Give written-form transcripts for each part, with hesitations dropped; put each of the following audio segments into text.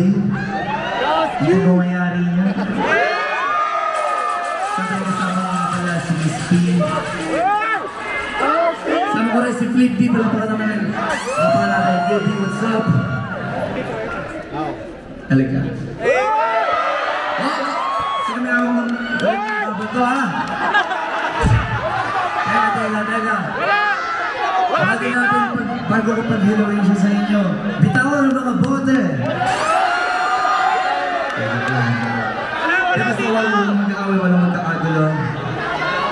Baliw. Hindi mo mayari niya. Sabay kasama ko nga pala si Miss P. Sama ko rin si Flip D. Palapaka naman. Kapala kay KD, what's up? Talaga. Sino may akong bato ha? Teka. Bago ko pag-hilawin siya sa inyo, bitawan ng mga bote! Kaya kasi walang magkakawin, walang magkakagulo.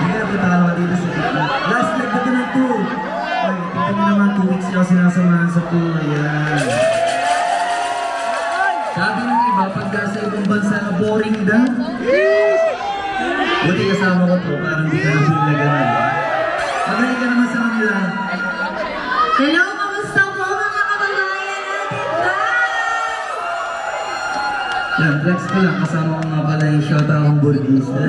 Hindi ka puntahan ka dito sa TikTok. Last leg na ito ng 2. Ay, ito mo naman 2 weeks siya sinasamahan sa 2. Ayan. Sabi ng iba, pagka sa ibang bansa na boring daw. Buti kasama ko to, parang di ka na feel na gano'n. Pagkali ka naman sa kanila. Hello, kamusta po mga kababayan natin ba? Yan, flex ko lang. Kasama ko nga pala yung shota akong burgista.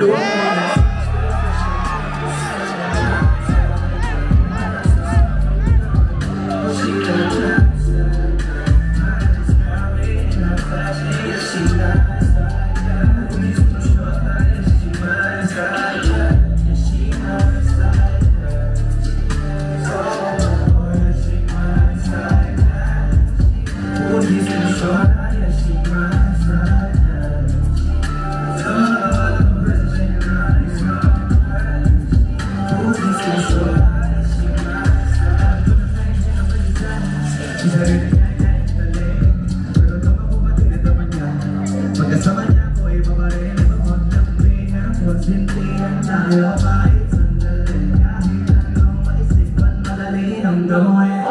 Pagkasama niya ko ay babae na mamot ng pinang magsintihan tayo kahit sandali kahit anong maisipan madali ng gawin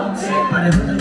pareho